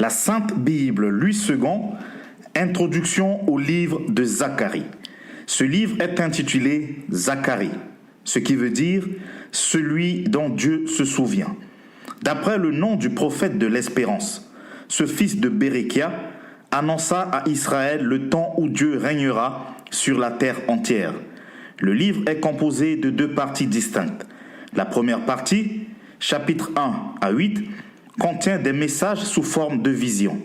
La Sainte Bible, Louis II, Introduction au livre de Zacharie. Ce livre est intitulé Zacharie, ce qui veut dire « celui dont Dieu se souvient ». D'après le nom du prophète de l'espérance, ce fils de Béréchia annonça à Israël le temps où Dieu régnera sur la terre entière. Le livre est composé de deux parties distinctes. La première partie, chapitres 1 à 8, contient des messages sous forme de visions.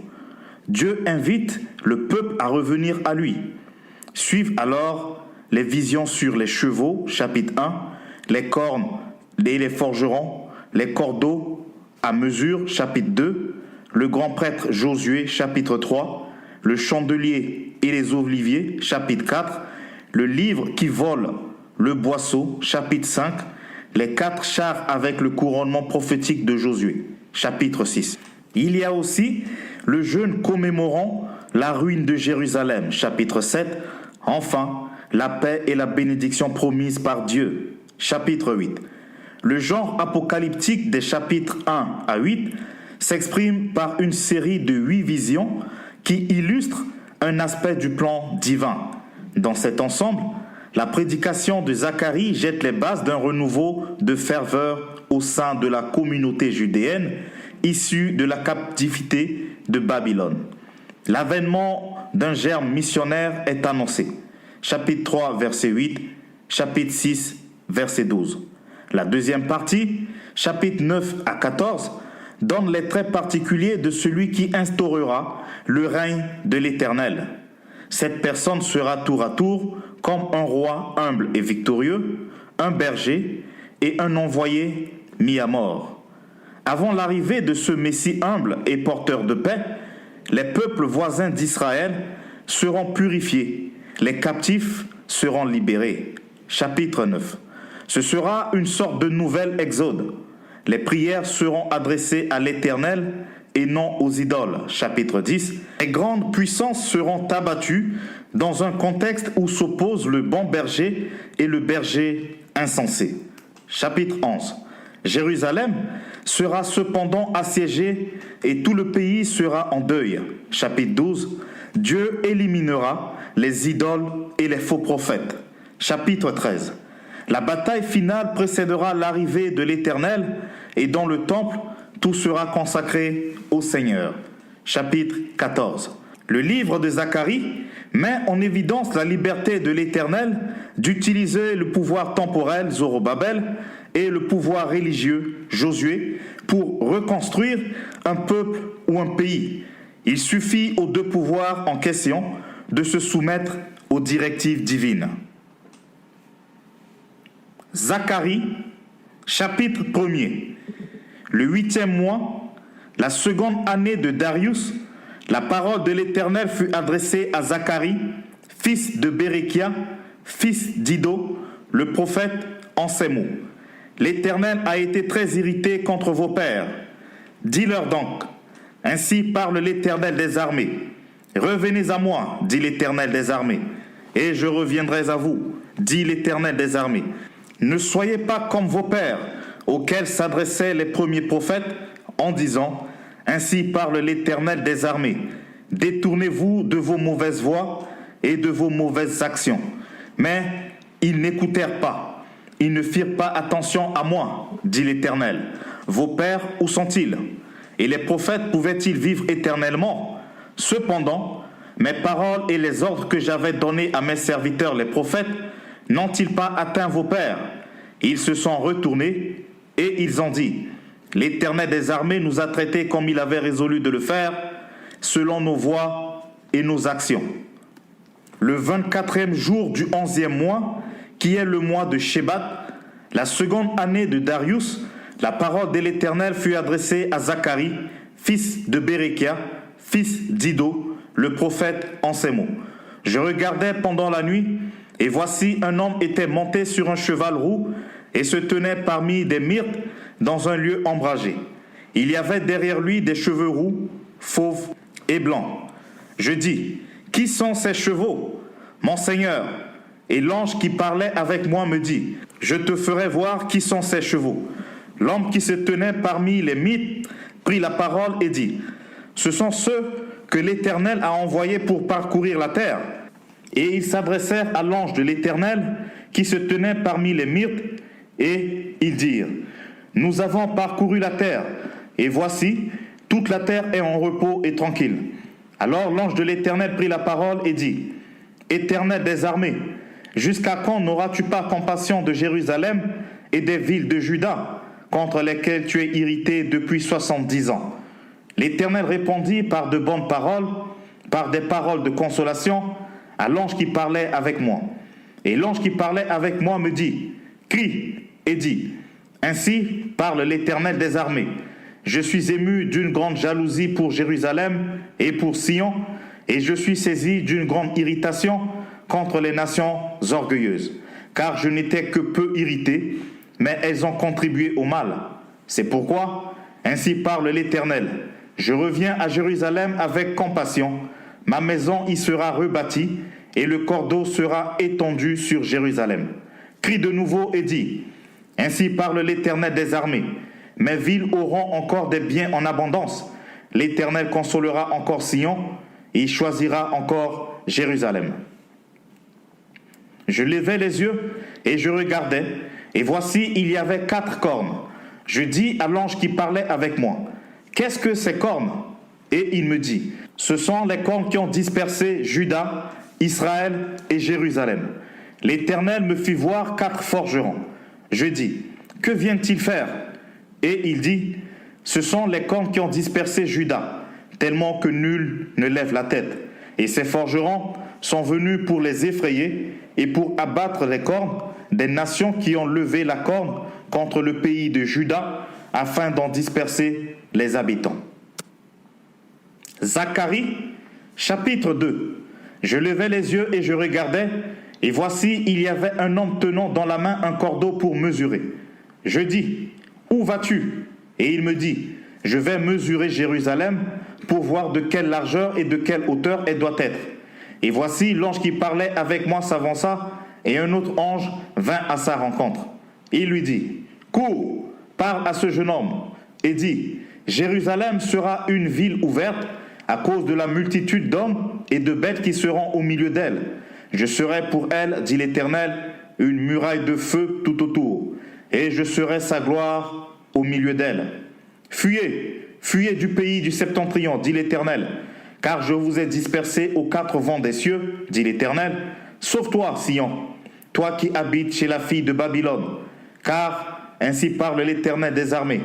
Dieu invite le peuple à revenir à lui. Suivent alors les visions sur les chevaux, chapitre 1, les cornes et les forgerons, les cordeaux à mesure, chapitre 2, le grand prêtre Josué, chapitre 3, le chandelier et les oliviers, chapitre 4, le livre qui vole le boisseau, chapitre 5, les 4 chars avec le couronnement prophétique de Josué, chapitre 6. Il y a aussi le jeûne commémorant la ruine de Jérusalem, chapitre 7, enfin, la paix et la bénédiction promise par Dieu, chapitre 8. Le genre apocalyptique des chapitres 1 à 8 s'exprime par une série de 8 visions qui illustrent un aspect du plan divin. Dans cet ensemble, la prédication de Zacharie jette les bases d'un renouveau de ferveur au sein de la communauté judéenne issue de la captivité de Babylone. L'avènement d'un germe missionnaire est annoncé. Chapitre 3, verset 8, chapitre 6, verset 12. La deuxième partie, chapitre 9 à 14, donne les traits particuliers de celui qui instaurera le règne de l'Éternel. Cette personne sera tour à tour comme un roi humble et victorieux, un berger et un envoyé mis à mort. Avant l'arrivée de ce Messie humble et porteur de paix, les peuples voisins d'Israël seront purifiés, les captifs seront libérés. Chapitre 9. Ce sera une sorte de nouvel exode. Les prières seront adressées à l'Éternel et non aux idoles. Chapitre 10. Les grandes puissances seront abattues dans un contexte où s'opposent le bon berger et le berger insensé. Chapitre 11. Jérusalem sera cependant assiégée et tout le pays sera en deuil. Chapitre 12. Dieu éliminera les idoles et les faux prophètes. Chapitre 13. La bataille finale précédera l'arrivée de l'Éternel et dans le temple, tout sera consacré au Seigneur. Chapitre 14. Le livre de Zacharie met en évidence la liberté de l'Éternel d'utiliser le pouvoir temporel Zorobabel et le pouvoir religieux Josué pour reconstruire un peuple ou un pays. Il suffit aux deux pouvoirs en question de se soumettre aux directives divines. Zacharie, chapitre 1er. Le 8e mois, la seconde année de Darius, la parole de l'Éternel fut adressée à Zacharie, fils de Béréchia, fils d'Iddo, le prophète, en ces mots. L'Éternel a été très irrité contre vos pères. Dis-leur donc, ainsi parle l'Éternel des armées. Revenez à moi, dit l'Éternel des armées, et je reviendrai à vous, dit l'Éternel des armées. Ne soyez pas comme vos pères, auxquels s'adressaient les premiers prophètes, en disant « Ainsi parle l'Éternel des armées. Détournez-vous de vos mauvaises voies et de vos mauvaises actions. » Mais ils n'écoutèrent pas. Ils ne firent pas attention à moi, dit l'Éternel. Vos pères, où sont-ils? Et les prophètes pouvaient-ils vivre éternellement? Cependant, mes paroles et les ordres que j'avais donnés à mes serviteurs les prophètes n'ont-ils pas atteint vos pères? Ils se sont retournés et ils ont dit, l'Éternel des armées nous a traités comme il avait résolu de le faire, selon nos voies et nos actions. Le 24e jour du 11e mois, qui est le mois de Shebat, la seconde année de Darius, la parole de l'Éternel fut adressée à Zacharie, fils de Béréchia, fils d'Iddo, le prophète, en ces mots. Je regardais pendant la nuit, et voici un homme était monté sur un cheval roux et se tenait parmi des myrtes dans un lieu ombragé. Il y avait derrière lui des cheveux roux, fauves et blancs. Je dis, qui sont ces chevaux? Mon Seigneur. Et l'ange qui parlait avec moi me dit, je te ferai voir qui sont ces chevaux. L'homme qui se tenait parmi les myrtes prit la parole et dit, Ce sont ceux que l'Éternel a envoyés pour parcourir la terre. Et ils s'adressèrent à l'ange de l'Éternel qui se tenait parmi les myrtes, et ils dirent, nous avons parcouru la terre, et voici, toute la terre est en repos et tranquille. Alors l'ange de l'Éternel prit la parole et dit, Éternel des armées, jusqu'à quand n'auras-tu pas compassion de Jérusalem et des villes de Juda, contre lesquelles tu es irrité depuis 70 ans? L'Éternel répondit par de bonnes paroles, par des paroles de consolation, à l'ange qui parlait avec moi. Et l'ange qui parlait avec moi me dit, crie et dis, ainsi parle l'Éternel des armées. Je suis ému d'une grande jalousie pour Jérusalem et pour Sion, et je suis saisi d'une grande irritation contre les nations orgueilleuses, car je n'étais que peu irrité, mais elles ont contribué au mal. C'est pourquoi, ainsi parle l'Éternel, je reviens à Jérusalem avec compassion, ma maison y sera rebâtie, et le cordeau sera étendu sur Jérusalem. Crie de nouveau et dis, ainsi parle l'Éternel des armées, mes villes auront encore des biens en abondance, l'Éternel consolera encore Sion, et il choisira encore Jérusalem. Je levai les yeux et je regardais, et voici il y avait 4 cornes. Je dis à l'ange qui parlait avec moi, qu'est-ce que ces cornes? Et il me dit, ce sont les cornes qui ont dispersé Juda, Israël et Jérusalem. L'Éternel me fit voir 4 forgerons. Je dis, que viennent-ils faire? Et il dit, ce sont les cornes qui ont dispersé Juda, tellement que nul ne lève la tête. Et ces forgerons sont venus pour les effrayer et pour abattre les cornes des nations qui ont levé la corne contre le pays de Juda, afin d'en disperser les habitants. Zacharie, chapitre 2. Je levai les yeux et je regardais, et voici, il y avait un homme tenant dans la main un cordeau pour mesurer. Je dis, où vas-tu? Et il me dit, je vais mesurer Jérusalem pour voir de quelle largeur et de quelle hauteur elle doit être. Et voici, l'ange qui parlait avec moi s'avança, et un autre ange vint à sa rencontre. Il lui dit, cours, parle à ce jeune homme, et dis, Jérusalem sera une ville ouverte à cause de la multitude d'hommes et de bêtes qui seront au milieu d'elle. Je serai pour elle, dit l'Éternel, une muraille de feu tout autour, et je serai sa gloire au milieu d'elle. Fuyez, fuyez du pays du septentrion, dit l'Éternel, car je vous ai dispersés aux 4 vents des cieux, dit l'Éternel. Sauve-toi, Sion, toi qui habites chez la fille de Babylone, car ainsi parle l'Éternel des armées.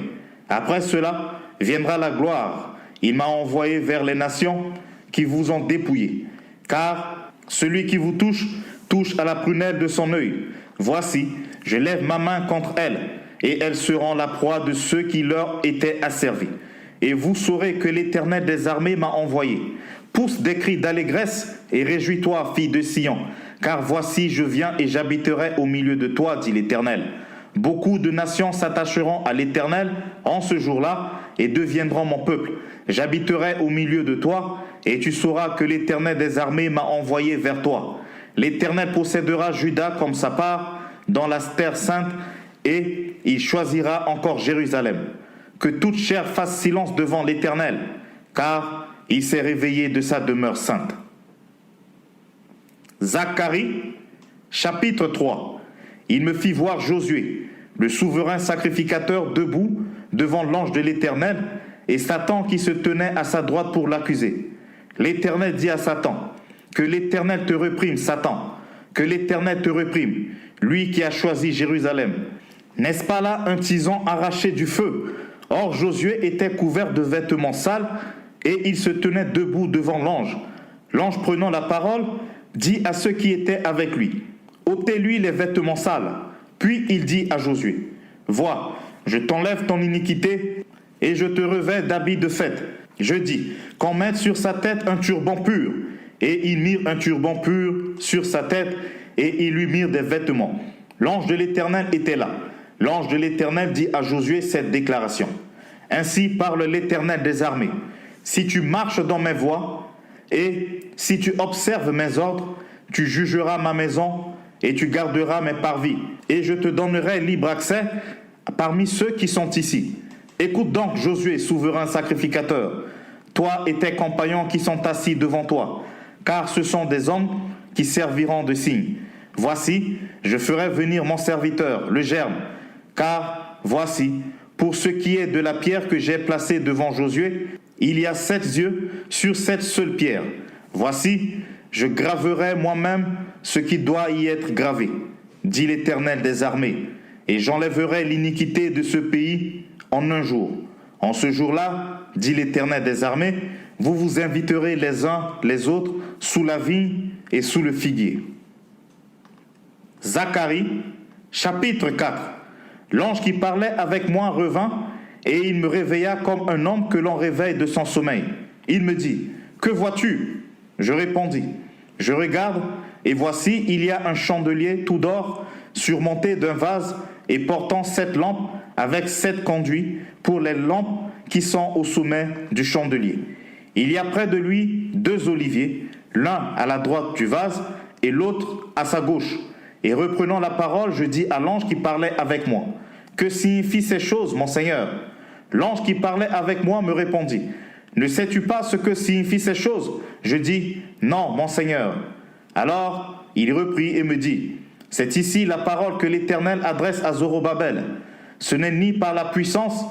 Après cela viendra la gloire. Il m'a envoyé vers les nations qui vous ont dépouillés, car celui qui vous touche, touche à la prunelle de son œil. Voici, je lève ma main contre elles, et elles seront la proie de ceux qui leur étaient asservis. Et vous saurez que l'Éternel des armées m'a envoyé. Pousse des cris d'allégresse et réjouis-toi, fille de Sion, car voici je viens et j'habiterai au milieu de toi, dit l'Éternel. Beaucoup de nations s'attacheront à l'Éternel en ce jour-là et deviendront mon peuple. J'habiterai au milieu de toi et tu sauras que l'Éternel des armées m'a envoyé vers toi. L'Éternel possédera Juda comme sa part dans la terre sainte et il choisira encore Jérusalem. Que toute chair fasse silence devant l'Éternel, car il s'est réveillé de sa demeure sainte. Zacharie, chapitre 3. Il me fit voir Josué, le souverain sacrificateur, debout devant l'ange de l'Éternel, et Satan qui se tenait à sa droite pour l'accuser. L'Éternel dit à Satan, que l'Éternel te réprime, Satan, que l'Éternel te réprime, lui qui a choisi Jérusalem. N'est-ce pas là un tison arraché du feu? Or Josué était couvert de vêtements sales, et il se tenait debout devant l'ange. L'ange prenant la parole, dit à ceux qui étaient avec lui, ôtez-lui les vêtements sales. Puis il dit à Josué, vois, je t'enlève ton iniquité et je te revêts d'habits de fête. Je dis, qu'on mette sur sa tête un turban pur. Et ils mirent un turban pur sur sa tête et ils lui mirent des vêtements. L'ange de l'Éternel était là. L'ange de l'Éternel dit à Josué cette déclaration. Ainsi parle l'Éternel des armées. Si tu marches dans mes voies et si tu observes mes ordres, tu jugeras ma maison et tu garderas mes parvis. Et je te donnerai libre accès parmi ceux qui sont ici. Écoute donc, Josué, souverain sacrificateur. toi et tes compagnons qui sont assis devant toi, car ce sont des hommes qui serviront de signe. Voici, je ferai venir mon serviteur, le germe, car voici, pour ce qui est de la pierre que j'ai placée devant Josué, il y a 7 yeux sur cette seule pierre. Voici, je graverai moi-même ce qui doit y être gravé, dit l'Éternel des armées, et j'enlèverai l'iniquité de ce pays en un jour. En ce jour-là, dit l'Éternel des armées, vous vous inviterez les uns les autres sous la vigne et sous le figuier. Zacharie, chapitre 4. L'ange qui parlait avec moi revint, et il me réveilla comme un homme que l'on réveille de son sommeil. Il me dit, « Que vois-tu » Je répondis, « Je regarde, et voici, il y a un chandelier tout d'or, surmonté d'un vase, et portant 7 lampes, avec 7 conduits, pour les lampes qui sont au sommet du chandelier. Il y a près de lui 2 oliviers, l'un à la droite du vase, et l'autre à sa gauche. Et reprenant la parole, je dis à l'ange qui parlait avec moi, « Que signifient ces choses, mon Seigneur ?» L'ange qui parlait avec moi me répondit, « Ne sais-tu pas ce que signifient ces choses ?» Je dis, « Non, mon Seigneur. » Alors il reprit et me dit, « C'est ici la parole que l'Éternel adresse à Zorobabel. Ce n'est ni par la puissance,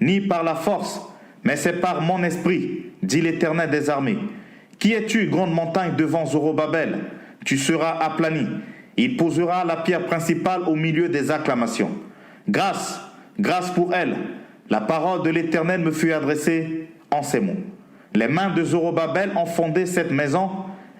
ni par la force, mais c'est par mon esprit, dit l'Éternel des armées. Qui es-tu, grande montagne, devant Zorobabel? Tu seras aplani. Il posera la pierre principale au milieu des acclamations. Grâce, grâce pour elle. La parole de l'Éternel me fut adressée en ces mots. Les mains de Zorobabel ont fondé cette maison,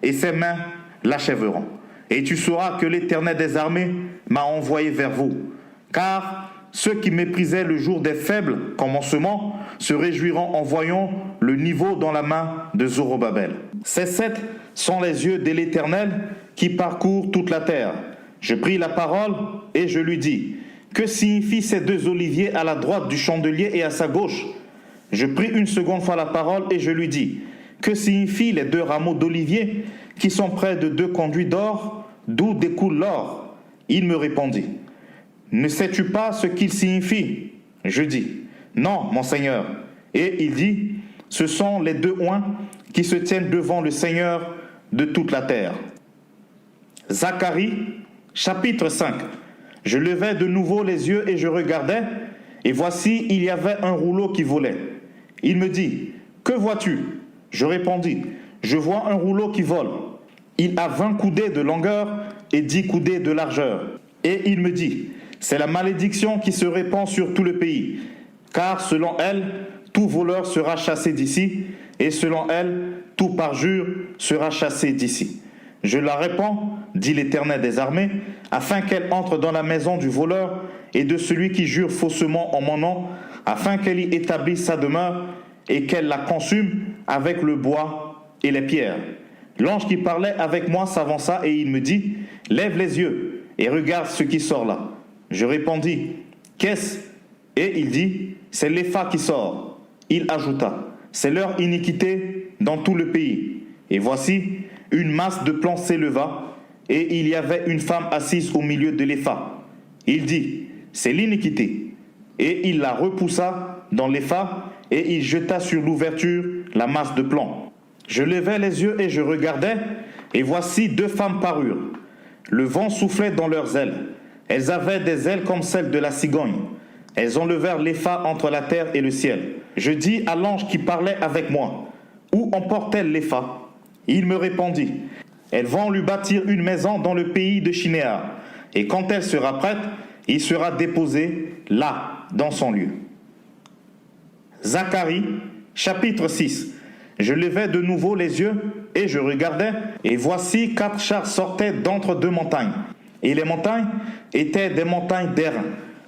et ses mains l'achèveront. Et tu sauras que l'Éternel des armées m'a envoyé vers vous. Car ceux qui méprisaient le jour des faibles commencements se réjouiront en voyant le niveau dans la main de Zorobabel. Ces 7 sont les yeux de l'Éternel qui parcourent toute la terre. Je pris la parole et je lui dis, « Que signifient ces 2 oliviers à la droite du chandelier et à sa gauche ?» Je pris une seconde fois la parole et je lui dis, « Que signifient les 2 rameaux d'olivier qui sont près de 2 conduits d'or, d'où découle l'or ?» Il me répondit, « Ne sais-tu pas ce qu'ils signifient ?» Je dis, « Non, mon Seigneur. » Et il dit, « Ce sont les 2 oins qui se tiennent devant le Seigneur de toute la terre. » Zacharie, chapitre 5. Je levai de nouveau les yeux et je regardais, et voici, il y avait un rouleau qui volait. Il me dit, « Que vois-tu » Je répondis, « Je vois un rouleau qui vole. Il a 20 coudées de longueur et 10 coudées de largeur. » Et il me dit, « C'est la malédiction qui se répand sur tout le pays, car selon elle, tout voleur sera chassé d'ici, et selon elle, tout parjure sera chassé d'ici. Je la répands, dit l'Éternel des armées, afin qu'elle entre dans la maison du voleur et de celui qui jure faussement en mon nom, afin qu'elle y établisse sa demeure et qu'elle la consume avec le bois et les pierres. » L'ange qui parlait avec moi s'avança et il me dit, « Lève les yeux et regarde ce qui sort là. » Je répondis, « Qu'est-ce » Et il dit, « C'est l'épha qui sort. » Il ajouta, « C'est leur iniquité dans tout le pays. » Et voici, une masse de plomb s'éleva, et il y avait une femme assise au milieu de l'épha. Il dit, « C'est l'iniquité. » Et il la repoussa dans l'épha, et il jeta sur l'ouverture la masse de plomb. Je levai les yeux et je regardai, et voici 2 femmes parurent. Le vent soufflait dans leurs ailes. Elles avaient des ailes comme celles de la cigogne. Elles enlevèrent l'épha entre la terre et le ciel. Je dis à l'ange qui parlait avec moi, « Où emportent-elles l'épha » Il me répondit, « Elles vont lui bâtir une maison dans le pays de Shinéar, et quand elle sera prête, il sera déposé là, dans son lieu. » Zacharie, chapitre 6. Je levai de nouveau les yeux, et je regardais, et voici 4 chars sortaient d'entre 2 montagnes. Et les montagnes étaient des montagnes d'airain.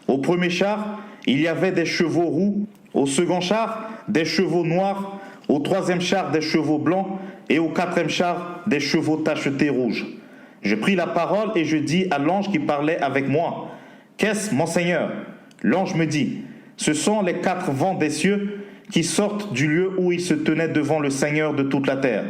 Au premier char, il y avait des chevaux roux, au second char, des chevaux noirs, au troisième char, des chevaux blancs, et au 4e char, des chevaux tachetés rouges. Je pris la parole et je dis à l'ange qui parlait avec moi, « Qu'est-ce, mon Seigneur ?» L'ange me dit, « Ce sont les 4 vents des cieux qui sortent du lieu où ils se tenaient devant le Seigneur de toute la terre.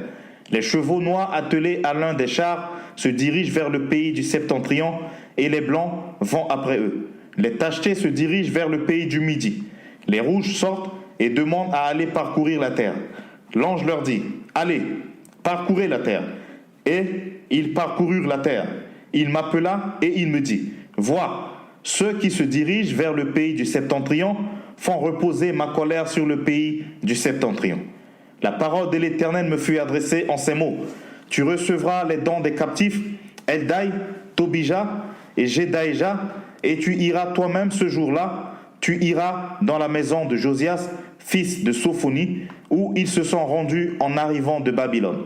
Les chevaux noirs attelés à l'un des chars se dirigent vers le pays du septentrion, et les blancs vont après eux. Les tachetés se dirigent vers le pays du midi. Les rouges sortent et demandent à aller parcourir la terre. L'ange leur dit, allez, parcourez la terre. Et ils parcoururent la terre. Il m'appela et il me dit, vois, ceux qui se dirigent vers le pays du septentrion font reposer ma colère sur le pays du septentrion. La parole de l'Éternel me fut adressée en ces mots. Tu recevras les dons des captifs, Eldai, Tobija et Jedaïja, et tu iras toi-même ce jour-là, tu iras dans la maison de Josias, fils de Sophonie, où ils se sont rendus en arrivant de Babylone.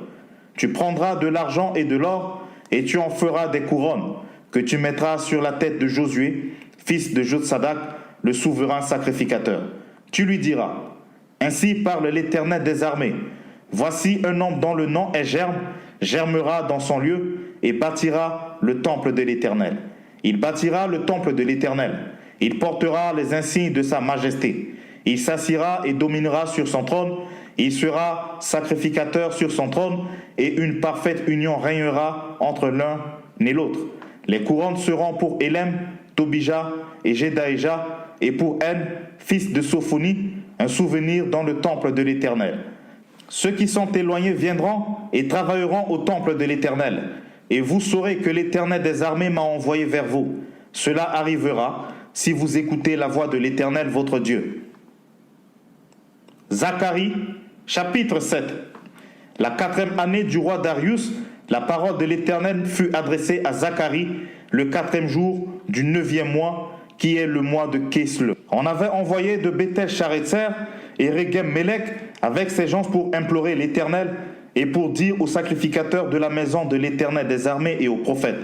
Tu prendras de l'argent et de l'or, et tu en feras des couronnes, que tu mettras sur la tête de Josué, fils de Jotsadak, le souverain sacrificateur. Tu lui diras, ainsi parle l'Éternel des armées. Voici un homme dont le nom est Germe, germera dans son lieu et bâtira le temple de l'Éternel. Il bâtira le temple de l'Éternel. Il portera les insignes de sa majesté. Il s'assiera et dominera sur son trône. Il sera sacrificateur sur son trône et une parfaite union régnera entre l'un et l'autre. Les couronnes seront pour Élem, Tobija et Jedaïja et pour En, fils de Sophonie, un souvenir dans le temple de l'Éternel. Ceux qui sont éloignés viendront et travailleront au temple de l'Éternel. Et vous saurez que l'Éternel des armées m'a envoyé vers vous. Cela arrivera si vous écoutez la voix de l'Éternel votre Dieu. Zacharie, chapitre 7. La 4e année du roi Darius, la parole de l'Éternel fut adressée à Zacharie le 4e jour du 9e mois, qui est le mois de Kesle. On avait envoyé de Bethel Charetzer et Regem-Melech avec ses gens pour implorer l'Éternel et pour dire aux sacrificateurs de la maison de l'Éternel des armées et aux prophètes,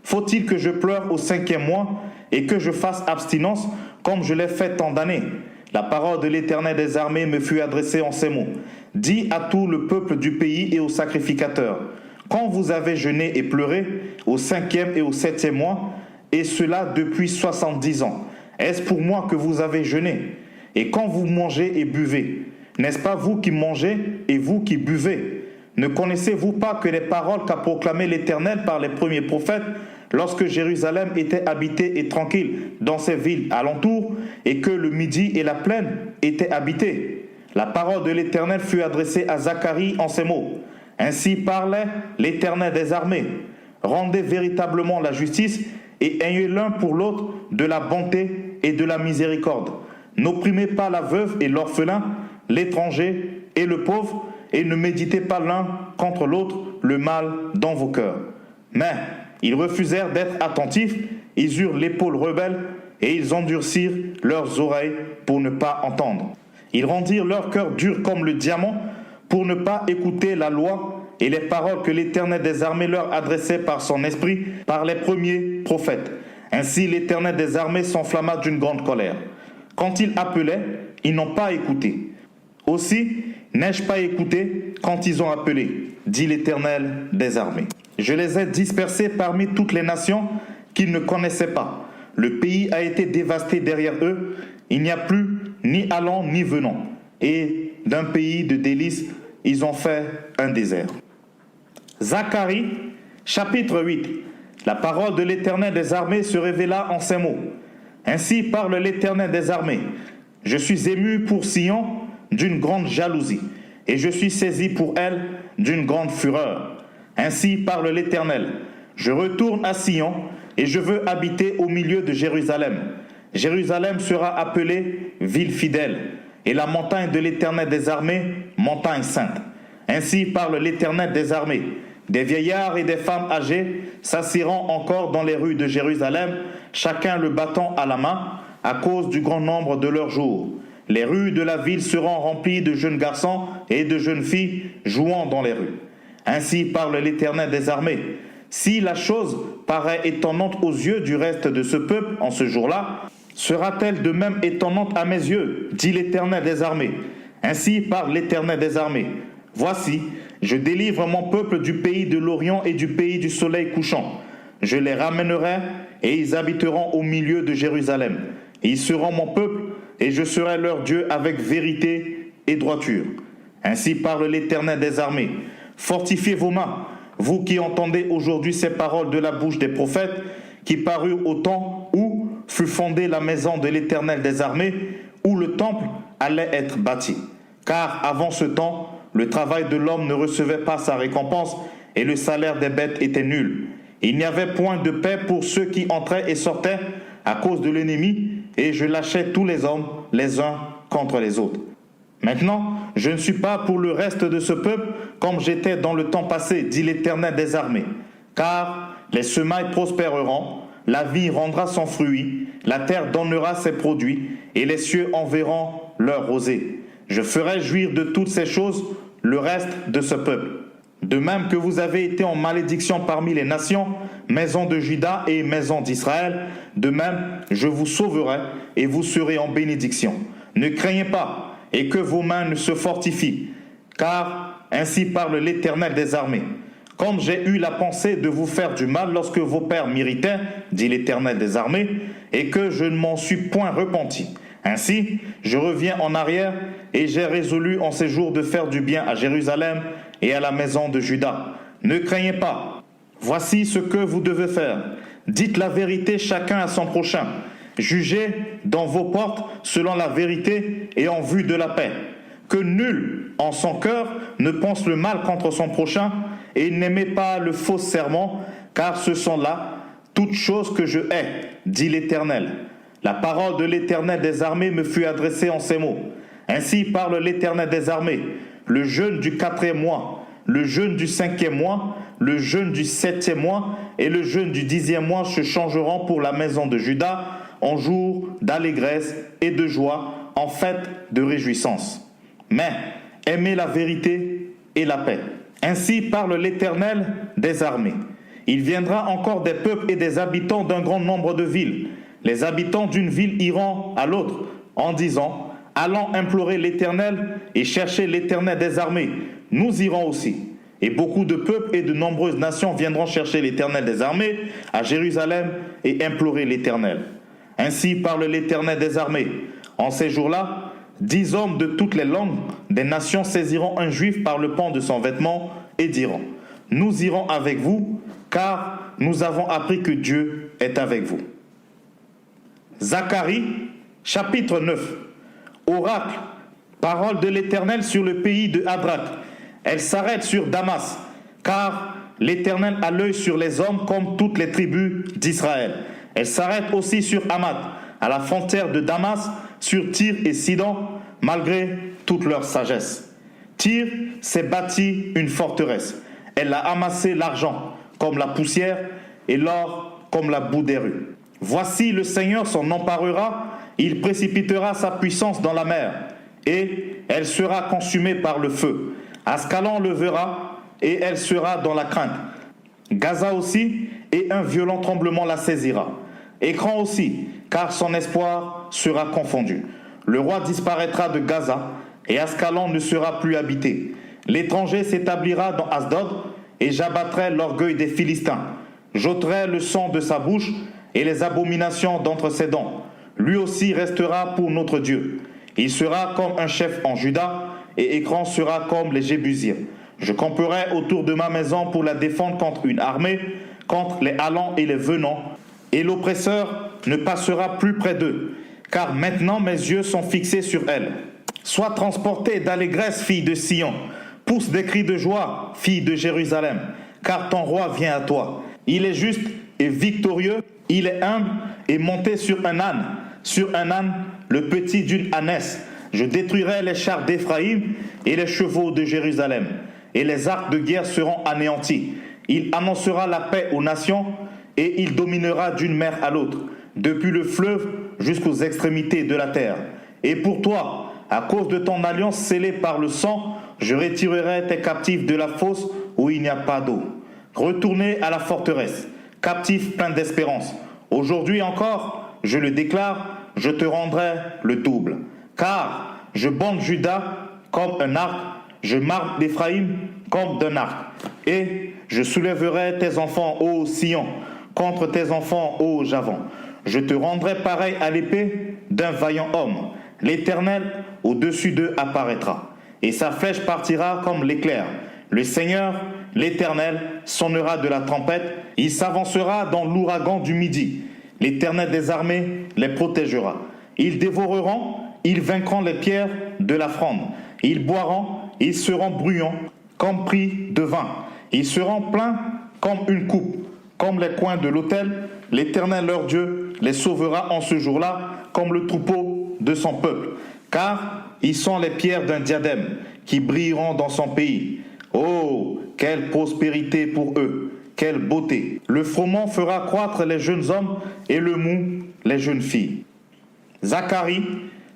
faut-il que je pleure au 5e mois et que je fasse abstinence comme je l'ai fait tant d'années? La parole de l'Éternel des armées me fut adressée en ces mots. Dis à tout le peuple du pays et aux sacrificateurs, quand vous avez jeûné et pleuré au 5e et au 7e mois, et cela depuis 70 ans, est-ce pour moi que vous avez jeûné? Et quand vous mangez et buvez, n'est-ce pas vous qui mangez et vous qui buvez? Ne connaissez-vous pas que les paroles qu'a proclamées l'Éternel par les premiers prophètes, lorsque Jérusalem était habitée et tranquille dans ses villes alentours, et que le Midi et la plaine étaient habités? La parole de l'Éternel fut adressée à Zacharie en ces mots. Ainsi parlait l'Éternel des armées. Rendez véritablement la justice et ayez l'un pour l'autre de la bonté et de la miséricorde. N'opprimez pas la veuve et l'orphelin, l'étranger et le pauvre, et ne méditez pas l'un contre l'autre le mal dans vos cœurs. Mais ils refusèrent d'être attentifs, ils eurent l'épaule rebelle, et ils endurcirent leurs oreilles pour ne pas entendre. Ils rendirent leur cœur dur comme le diamant, pour ne pas écouter la loi et les paroles que l'Éternel des armées leur adressait par son esprit, par les premiers prophètes. Ainsi l'Éternel des armées s'enflamma d'une grande colère. Quand il appelait, ils n'ont pas écouté. Aussi, n'ai-je pas écouté quand ils ont appelé, dit l'Éternel des armées. Je les ai dispersés parmi toutes les nations qu'ils ne connaissaient pas. Le pays a été dévasté derrière eux. Il n'y a plus ni allant ni venant. Et d'un pays de délices, ils ont fait un désert. Zacharie, chapitre 8. La parole de l'Éternel des armées se révéla en ces mots. Ainsi parle l'Éternel des armées. Je suis ému pour Sion d'une grande jalousie, et je suis saisi pour elle d'une grande fureur. Ainsi parle l'Éternel. Je retourne à Sion, et je veux habiter au milieu de Jérusalem. Jérusalem sera appelée ville fidèle, et la montagne de l'Éternel des armées, montagne sainte. Ainsi parle l'Éternel des armées. Des vieillards et des femmes âgées s'assiront encore dans les rues de Jérusalem, chacun le bâton à la main, à cause du grand nombre de leurs jours. Les rues de la ville seront remplies de jeunes garçons et de jeunes filles jouant dans les rues. Ainsi parle l'Éternel des armées. Si la chose paraît étonnante aux yeux du reste de ce peuple en ce jour-là, sera-t-elle de même étonnante à mes yeux, dit l'Éternel des armées. Ainsi parle l'Éternel des armées. Voici, je délivre mon peuple du pays de l'Orient et du pays du soleil couchant. Je les ramènerai et ils habiteront au milieu de Jérusalem. Ils seront mon peuple et je serai leur Dieu avec vérité et droiture. Ainsi parle l'Éternel des armées. Fortifiez vos mains, vous qui entendez aujourd'hui ces paroles de la bouche des prophètes, qui parurent au temps où fut fondée la maison de l'Éternel des armées, où le temple allait être bâti. Car avant ce temps, le travail de l'homme ne recevait pas sa récompense et le salaire des bêtes était nul. Il n'y avait point de paix pour ceux qui entraient et sortaient à cause de l'ennemi, et je lâchais tous les hommes les uns contre les autres. Maintenant, je ne suis pas pour le reste de ce peuple comme j'étais dans le temps passé, dit l'Éternel des armées. Car les semailles prospéreront, la vie rendra son fruit, la terre donnera ses produits, et les cieux enverront leur rosée. Je ferai jouir de toutes ces choses le reste de ce peuple. De même que vous avez été en malédiction parmi les nations, maison de Juda et maison d'Israël, de même je vous sauverai et vous serez en bénédiction. Ne craignez pas et que vos mains ne se fortifient, car ainsi parle l'Éternel des armées. Comme j'ai eu la pensée de vous faire du mal lorsque vos pères m'irritaient, dit l'Éternel des armées, et que je ne m'en suis point repenti. Ainsi, je reviens en arrière et j'ai résolu en ces jours de faire du bien à Jérusalem et à la maison de Juda. Ne craignez pas. Voici ce que vous devez faire. Dites la vérité chacun à son prochain. Jugez dans vos portes selon la vérité et en vue de la paix. Que nul en son cœur ne pense le mal contre son prochain et n'aimez pas le faux serment, car ce sont là toutes choses que je hais, dit l'Éternel. La parole de l'Éternel des armées me fut adressée en ces mots. Ainsi parle l'Éternel des armées. Le jeûne du 4e mois, le jeûne du 5e mois, le jeûne du 7e mois et le jeûne du 10e mois se changeront pour la maison de Juda en jour d'allégresse et de joie, en fête de réjouissance. Mais aimez la vérité et la paix. Ainsi parle l'Éternel des armées. Il viendra encore des peuples et des habitants d'un grand nombre de villes. Les habitants d'une ville iront à l'autre en disant « Allons implorer l'Éternel et chercher l'Éternel des armées. Nous irons aussi. » Et beaucoup de peuples et de nombreuses nations viendront chercher l'Éternel des armées à Jérusalem et implorer l'Éternel. Ainsi parle l'Éternel des armées. En ces jours-là, 10 hommes de toutes les langues des nations saisiront un juif par le pan de son vêtement et diront « Nous irons avec vous, car nous avons appris que Dieu est avec vous. » Zacharie, chapitre 9. Oracle, parole de l'Éternel sur le pays de Hadrach. Elle s'arrête sur Damas, car l'Éternel a l'œil sur les hommes comme toutes les tribus d'Israël. Elle s'arrête aussi sur Hamath, à la frontière de Damas, sur Tyr et Sidon, malgré toute leur sagesse. Tyr s'est bâti une forteresse. Elle a amassé l'argent comme la poussière et l'or comme la boue des rues. Voici le Seigneur s'en emparera, il précipitera sa puissance dans la mer, et elle sera consumée par le feu. Ascalon le verra, et elle sera dans la crainte. Gaza aussi, et un violent tremblement la saisira. Écran aussi, car son espoir sera confondu. Le roi disparaîtra de Gaza, et Ascalon ne sera plus habité. L'étranger s'établira dans Asdod, et j'abattrai l'orgueil des Philistins. J'ôterai le sang de sa bouche, et les abominations d'entre ses dents. Lui aussi restera pour notre Dieu. Il sera comme un chef en Juda, et Écran sera comme les Jébusiens. Je camperai autour de ma maison pour la défendre contre une armée, contre les allants et les venants, et l'oppresseur ne passera plus près d'eux, car maintenant mes yeux sont fixés sur elle. Sois transportée d'allégresse, fille de Sion, pousse des cris de joie, fille de Jérusalem, car ton roi vient à toi. Il est juste et victorieux, il est humble et monté sur un âne, le petit d'une ânesse. Je détruirai les chars d'Éphraïm et les chevaux de Jérusalem, et les arcs de guerre seront anéantis. Il annoncera la paix aux nations, et il dominera d'une mer à l'autre, depuis le fleuve jusqu'aux extrémités de la terre. Et pour toi, à cause de ton alliance scellée par le sang, je retirerai tes captifs de la fosse où il n'y a pas d'eau. Retournez à la forteresse, captifs pleins d'espérance. Aujourd'hui encore, je le déclare, je te rendrai le double. Car je bande Juda comme un arc, je marque d'Éphraïm comme d'un arc. Et je soulèverai tes enfants, ô Sion, contre tes enfants, ô Javan. Je te rendrai pareil à l'épée d'un vaillant homme. L'Éternel au-dessus d'eux apparaîtra, et sa flèche partira comme l'éclair. Le Seigneur, l'Éternel, sonnera de la trompette, il s'avancera dans l'ouragan du midi. L'Éternel des armées les protégera. Ils dévoreront, ils vaincront les pierres de la fronde. Ils boiront, ils seront bruyants comme pris de vin. Ils seront pleins comme une coupe, comme les coins de l'autel. L'Éternel leur Dieu les sauvera en ce jour-là comme le troupeau de son peuple. Car ils sont les pierres d'un diadème qui brilleront dans son pays. Oh, quelle prospérité pour eux, quelle beauté. Le froment fera croître les jeunes hommes et le mou les jeunes filles. Zacharie,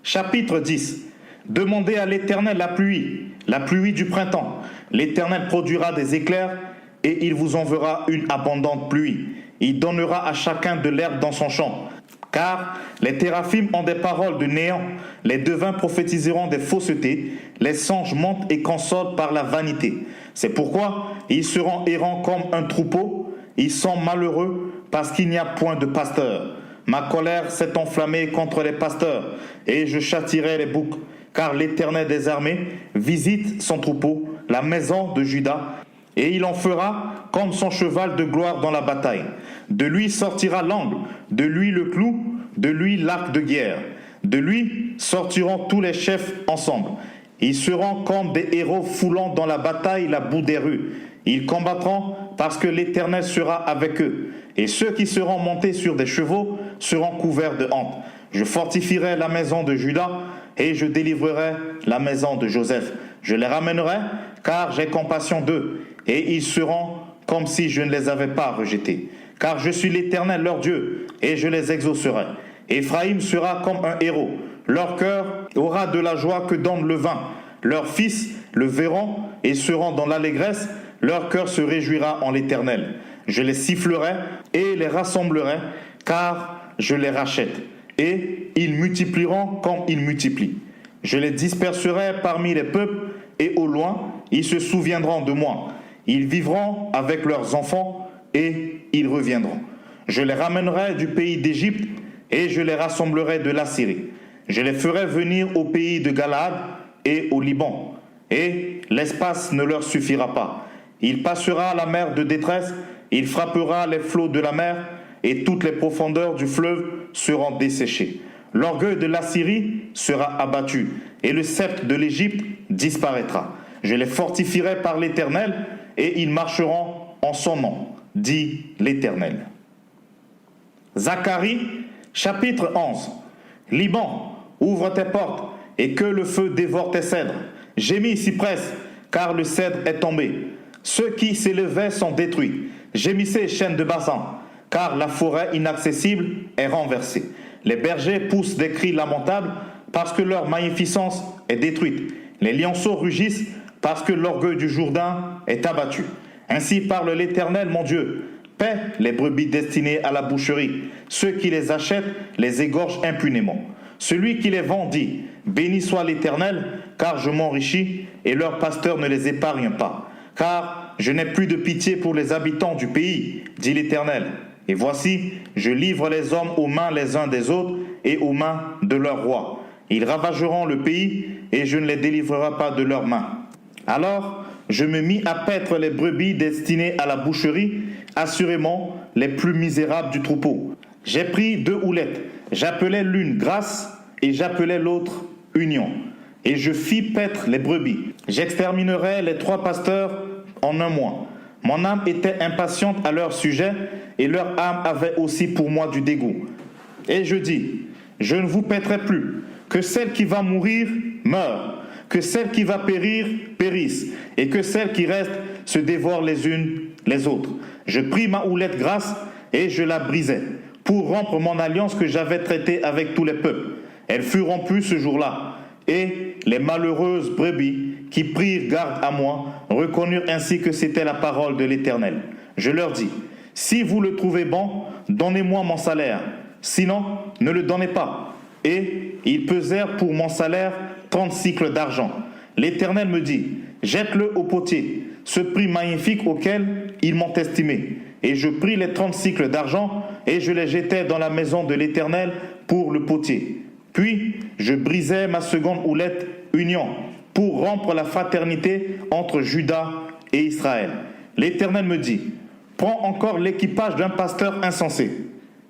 chapitre 10. Demandez à l'Éternel la pluie du printemps. L'Éternel produira des éclairs et il vous enverra une abondante pluie. Il donnera à chacun de l'herbe dans son champ. Car les théraphim ont des paroles de néant, les devins prophétiseront des faussetés, les songes mentent et consolent par la vanité. C'est pourquoi ils seront errants comme un troupeau, ils sont malheureux parce qu'il n'y a point de pasteur. Ma colère s'est enflammée contre les pasteurs, et je châtierai les boucs, car l'Éternel des armées visite son troupeau, la maison de Juda, et il en fera comme son cheval de gloire dans la bataille. De lui sortira l'angle, de lui le clou, de lui l'arc de guerre. De lui sortiront tous les chefs ensemble. Ils seront comme des héros foulant dans la bataille la boue des rues. Ils combattront parce que l'Éternel sera avec eux. Et ceux qui seront montés sur des chevaux seront couverts de honte. Je fortifierai la maison de Juda et je délivrerai la maison de Joseph. Je les ramènerai car j'ai compassion d'eux et ils seront comme si je ne les avais pas rejetés. Car je suis l'Éternel leur Dieu et je les exaucerai. Éphraïm sera comme un héros. Leur cœur aura de la joie que donne le vin. Leurs fils le verront et seront dans l'allégresse. Leur cœur se réjouira en l'Éternel. Je les sifflerai et les rassemblerai, car je les rachète. Et ils multiplieront comme ils multiplient. Je les disperserai parmi les peuples, et au loin, ils se souviendront de moi. Ils vivront avec leurs enfants, et ils reviendront. Je les ramènerai du pays d'Égypte, et je les rassemblerai de l'Assyrie. Je les ferai venir au pays de Galaad et au Liban, et l'espace ne leur suffira pas. Il passera la mer de détresse, il frappera les flots de la mer, et toutes les profondeurs du fleuve seront desséchées. L'orgueil de l'Assyrie sera abattu, et le sceptre de l'Égypte disparaîtra. Je les fortifierai par l'Éternel, et ils marcheront en son nom, dit l'Éternel. Zacharie, chapitre 11. Liban, ouvre tes portes, et que le feu dévore tes cèdres. Gémis, cyprès, car le cèdre est tombé. Ceux qui s'élevaient sont détruits. Gémissez, chênes de Basan, car la forêt inaccessible est renversée. Les bergers poussent des cris lamentables, parce que leur magnificence est détruite. Les lionceaux rugissent, parce que l'orgueil du Jourdain est abattu. Ainsi parle l'Éternel, mon Dieu. Paie les brebis destinées à la boucherie. Ceux qui les achètent les égorgent impunément. Celui qui les vend dit, béni soit l'Éternel, car je m'enrichis, et leur pasteur ne les épargne pas. Car je n'ai plus de pitié pour les habitants du pays, dit l'Éternel. Et voici, je livre les hommes aux mains les uns des autres, et aux mains de leurs rois. Ils ravageront le pays, et je ne les délivrerai pas de leurs mains. Alors je me mis à paître les brebis destinées à la boucherie, assurément les plus misérables du troupeau. J'ai pris 2 houlettes, j'appelais l'une grâce et j'appelais l'autre union. Et je fis paître les brebis. J'exterminerai les 3 pasteurs en un mois. Mon âme était impatiente à leur sujet et leur âme avait aussi pour moi du dégoût. Et je dis, je ne vous paîtrai plus, que celle qui va mourir meure, que celle qui va périr périsse, et que celles qui restent se dévorent les unes les autres. Je pris ma houlette grasse et je la brisai, pour rompre mon alliance que j'avais traitée avec tous les peuples. Elle fut rompue ce jour-là, et les malheureuses brebis qui prirent garde à moi reconnurent ainsi que c'était la parole de l'Éternel. Je leur dis, si vous le trouvez bon, donnez-moi mon salaire, sinon ne le donnez pas. Et ils pesèrent pour mon salaire 30 cycles d'argent. L'Éternel me dit, jette-le au potier, ce prix magnifique auquel ils m'ont estimé. Et je pris les 30 cycles d'argent et je les jetai dans la maison de l'Éternel pour le potier. Puis je brisai ma seconde houlette union pour rompre la fraternité entre Juda et Israël. L'Éternel me dit, prends encore l'équipage d'un pasteur insensé,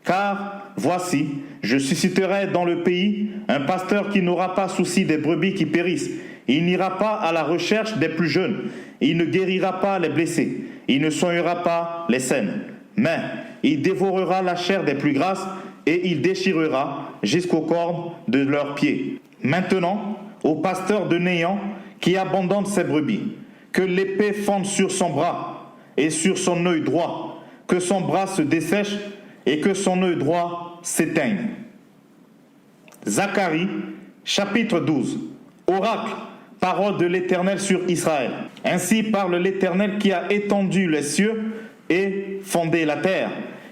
car voici, je susciterai dans le pays un pasteur qui n'aura pas souci des brebis qui périssent. Il n'ira pas à la recherche des plus jeunes. Il ne guérira pas les blessés. Il ne soignera pas les saines. Mais il dévorera la chair des plus grasses et il déchirera jusqu'aux cornes de leurs pieds. Maintenant, au pasteur de Néant qui abandonne ses brebis, que l'épée fende sur son bras et sur son œil droit, que son bras se dessèche et que son œil droit s'éteigne. Zacharie, chapitre 12. Oracle, parole de l'Éternel sur Israël. Ainsi parle l'Éternel qui a étendu les cieux et fondé la terre,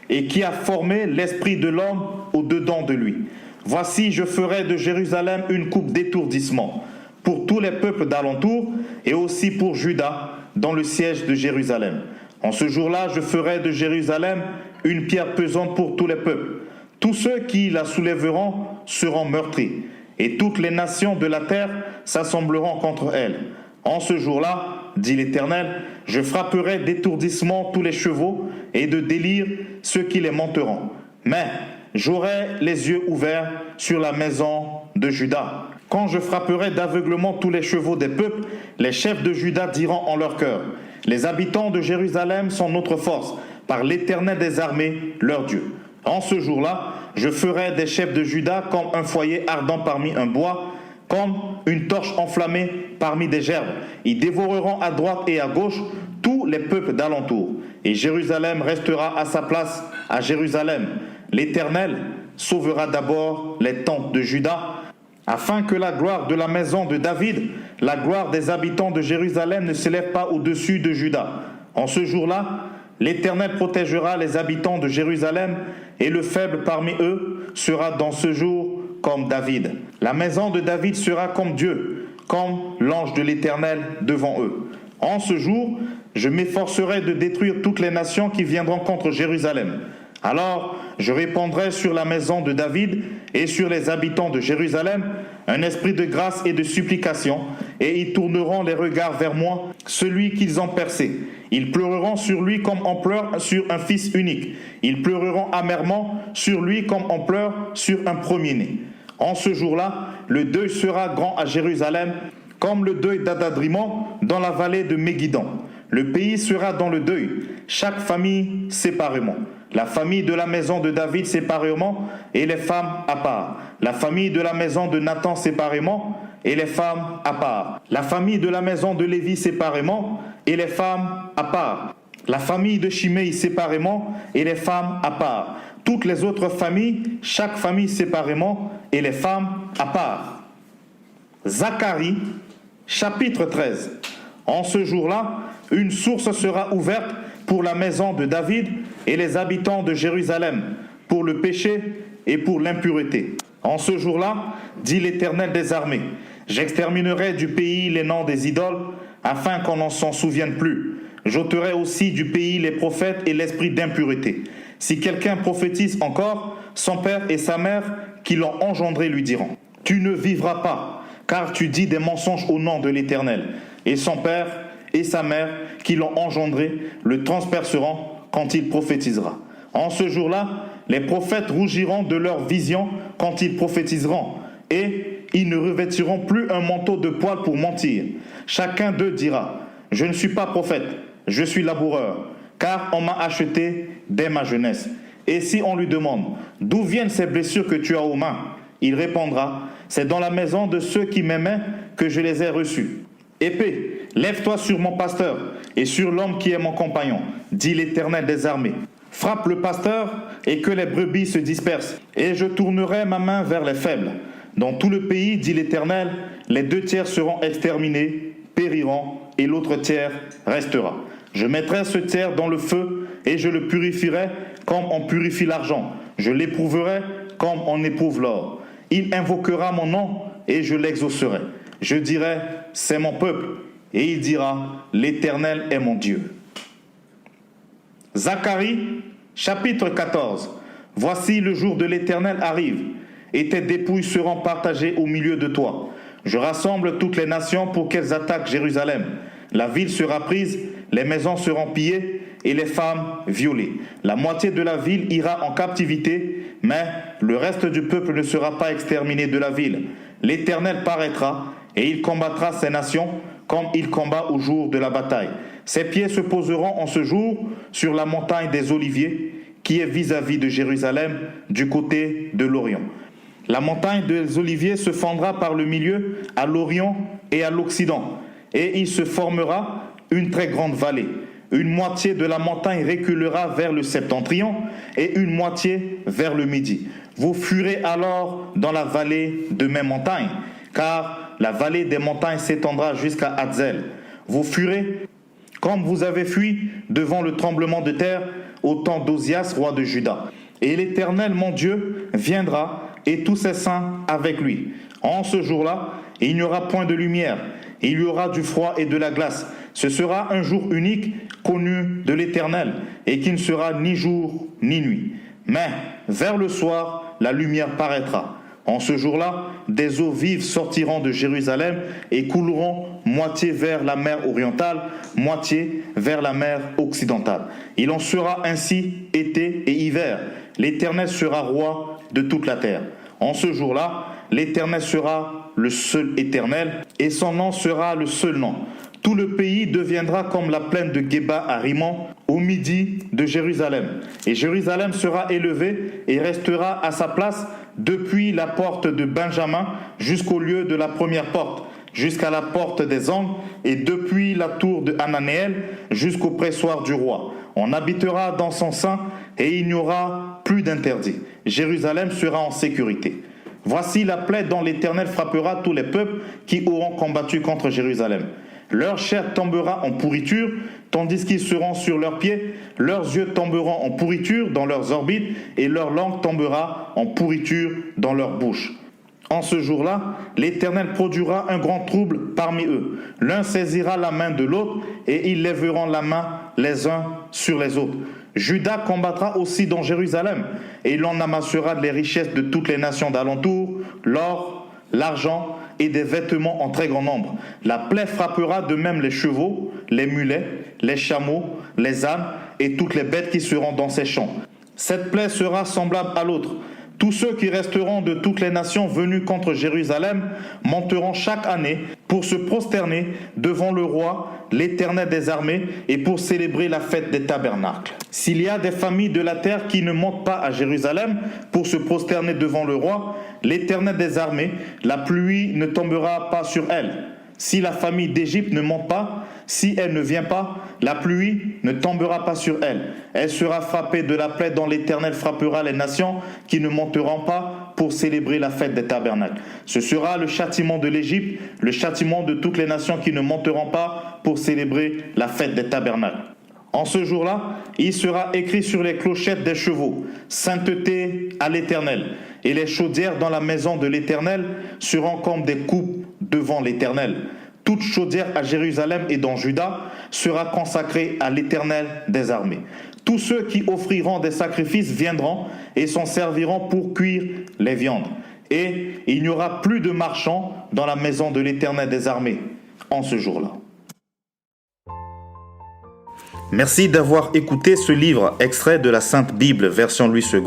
et qui a formé l'esprit de l'homme au-dedans de lui. Voici, je ferai de Jérusalem une coupe d'étourdissement pour tous les peuples d'alentour et aussi pour Juda dans le siège de Jérusalem. En ce jour-là, je ferai de Jérusalem une pierre pesante pour tous les peuples. Tous ceux qui la soulèveront seront meurtris, et toutes les nations de la terre s'assembleront contre elle. En ce jour-là, dit l'Éternel, je frapperai d'étourdissement tous les chevaux et de délire ceux qui les monteront. Mais j'aurai les yeux ouverts sur la maison de Juda. Quand je frapperai d'aveuglement tous les chevaux des peuples, les chefs de Juda diront en leur cœur, les habitants de Jérusalem sont notre force, par l'Éternel des armées, leur Dieu. En ce jour-là, je ferai des chefs de Juda comme un foyer ardent parmi un bois, comme une torche enflammée parmi des gerbes. Ils dévoreront à droite et à gauche tous les peuples d'alentour. Et Jérusalem restera à sa place à Jérusalem. L'Éternel sauvera d'abord les tentes de Juda, afin que la gloire de la maison de David, la gloire des habitants de Jérusalem ne s'élève pas au-dessus de Juda. En ce jour-là, l'Éternel protégera les habitants de Jérusalem, et le faible parmi eux sera dans ce jour comme David. La maison de David sera comme Dieu, comme l'ange de l'Éternel devant eux. En ce jour, je m'efforcerai de détruire toutes les nations qui viendront contre Jérusalem. Alors, je répandrai sur la maison de David et sur les habitants de Jérusalem un esprit de grâce et de supplication, et ils tourneront les regards vers moi, celui qu'ils ont percé. Ils pleureront sur lui comme on pleure sur un fils unique. Ils pleureront amèrement sur lui comme on pleure sur un premier-né. En ce jour-là, le deuil sera grand à Jérusalem, comme le deuil d'Adadrimon dans la vallée de Megiddo. Le pays sera dans le deuil, chaque famille séparément. La famille de la maison de David séparément et les femmes à part. La famille de la maison de Nathan séparément et les femmes à part. La famille de la maison de Lévi séparément et les femmes à part. La famille de Shimei séparément et les femmes à part. Toutes les autres familles, chaque famille séparément et les femmes à part. Zacharie, chapitre 13. En ce jour-là, une source sera ouverte pour la maison de David et les habitants de Jérusalem, pour le péché et pour l'impureté. En ce jour-là, dit l'Éternel des armées, j'exterminerai du pays les noms des idoles, afin qu'on n'en s'en souvienne plus. J'ôterai aussi du pays les prophètes et l'esprit d'impureté. Si quelqu'un prophétise encore, son père et sa mère qui l'ont engendré lui diront, tu ne vivras pas, car tu dis des mensonges au nom de l'Éternel. Et son père et sa mère qui l'ont engendré le transperceront quand il prophétisera. En ce jour-là, les prophètes rougiront de leur vision quand ils prophétiseront, et ils ne revêtiront plus un manteau de poil pour mentir. Chacun d'eux dira, je ne suis pas prophète, je suis laboureur, car on m'a acheté dès ma jeunesse. Et si on lui demande, d'où viennent ces blessures que tu as aux mains, il répondra, c'est dans la maison de ceux qui m'aimaient que je les ai reçus. Épée, lève-toi sur mon pasteur et sur l'homme qui est mon compagnon, dit l'Éternel des armées. Frappe le pasteur et que les brebis se dispersent, et je tournerai ma main vers les faibles. Dans tout le pays, dit l'Éternel, les 2 tiers seront exterminés, périront, et l'autre tiers restera. Je mettrai ce tiers dans le feu, et je le purifierai comme on purifie l'argent. Je l'éprouverai comme on éprouve l'or. Il invoquera mon nom, et je l'exaucerai. Je dirai, c'est mon peuple, et il dira, l'Éternel est mon Dieu. Zacharie, chapitre 14. Voici le jour de l'Éternel arrive, et tes dépouilles seront partagées au milieu de toi. Je rassemble toutes les nations pour qu'elles attaquent Jérusalem. La ville sera prise, les maisons seront pillées, et les femmes violées. La moitié de la ville ira en captivité, mais le reste du peuple ne sera pas exterminé de la ville. L'Éternel paraîtra, et il combattra ces nations comme il combat au jour de la bataille. Ses pieds se poseront en ce jour sur la montagne des Oliviers, qui est vis-à-vis de Jérusalem, du côté de l'Orient. La montagne des Oliviers se fendra par le milieu à l'Orient et à l'Occident, et il se formera une très grande vallée. Une moitié de la montagne reculera vers le septentrion et une moitié vers le midi. Vous fuirez alors dans la vallée de mes montagnes, car la vallée des montagnes s'étendra jusqu'à Hatzel. Vous fuirez comme vous avez fui devant le tremblement de terre au temps d'Osias, roi de Juda. Et l'Éternel, mon Dieu, viendra et tous ses saints avec lui. En ce jour-là, il n'y aura point de lumière, il y aura du froid et de la glace. Ce sera un jour unique, connu de l'Éternel, et qui ne sera ni jour ni nuit. Mais vers le soir, la lumière paraîtra. En ce jour-là, des eaux vives sortiront de Jérusalem et couleront moitié vers la mer orientale, moitié vers la mer occidentale. Il en sera ainsi été et hiver. L'Éternel sera roi de toute la terre. En ce jour-là, l'Éternel sera le seul Éternel et son nom sera le seul nom. Tout le pays deviendra comme la plaine de Geba à Rimmon, au midi de Jérusalem. Et Jérusalem sera élevée et restera à sa place depuis la porte de Benjamin jusqu'au lieu de la première porte, jusqu'à la porte des angles, et depuis la tour de Hananéel jusqu'au pressoir du roi. On habitera dans son sein et il n'y aura plus d'interdit. Jérusalem sera en sécurité. Voici la plaie dont l'Éternel frappera tous les peuples qui auront combattu contre Jérusalem. Leur chair tombera en pourriture, tandis qu'ils seront sur leurs pieds. Leurs yeux tomberont en pourriture dans leurs orbites, et leur langue tombera en pourriture dans leur bouche. En ce jour-là, l'Éternel produira un grand trouble parmi eux. L'un saisira la main de l'autre, et ils lèveront la main les uns sur les autres. Juda combattra aussi dans Jérusalem, et il en amassera les richesses de toutes les nations d'alentour, l'or, l'argent et des vêtements en très grand nombre. La plaie frappera de même les chevaux, les mulets, les chameaux, les ânes et toutes les bêtes qui seront dans ces champs. Cette plaie sera semblable à l'autre. Tous ceux qui resteront de toutes les nations venues contre Jérusalem monteront chaque année pour se prosterner devant le roi, l'Éternel des armées, et pour célébrer la fête des tabernacles. S'il y a des familles de la terre qui ne montent pas à Jérusalem pour se prosterner devant le roi, l'Éternel des armées, la pluie ne tombera pas sur elles. Si la famille d'Égypte ne monte pas, si elle ne vient pas, la pluie ne tombera pas sur elle. Elle sera frappée de la plaie dont l'Éternel frappera les nations qui ne monteront pas pour célébrer la fête des tabernacles. Ce sera le châtiment de l'Égypte, le châtiment de toutes les nations qui ne monteront pas pour célébrer la fête des tabernacles. En ce jour-là, il sera écrit sur les clochettes des chevaux, « Sainteté à l'Éternel ». Et les chaudières dans la maison de l'Éternel seront comme des coupes devant l'Éternel. Toute chaudière à Jérusalem et dans Juda sera consacrée à l'Éternel des armées. Tous ceux qui offriront des sacrifices viendront et s'en serviront pour cuire les viandes. Et il n'y aura plus de marchands dans la maison de l'Éternel des armées en ce jour-là. Merci d'avoir écouté ce livre extrait de la Sainte Bible version Louis II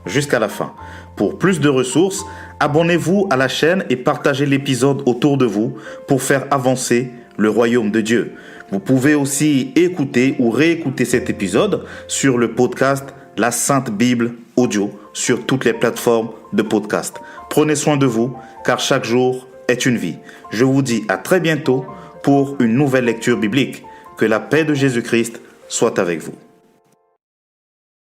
jusqu'à la fin. Pour plus de ressources, abonnez-vous à la chaîne et partagez l'épisode autour de vous pour faire avancer le royaume de Dieu. Vous pouvez aussi écouter ou réécouter cet épisode sur le podcast La Sainte Bible audio sur toutes les plateformes de podcast. Prenez soin de vous car chaque jour est une vie. Je vous dis à très bientôt pour une nouvelle lecture biblique. Que la paix de Jésus-Christ soit avec vous.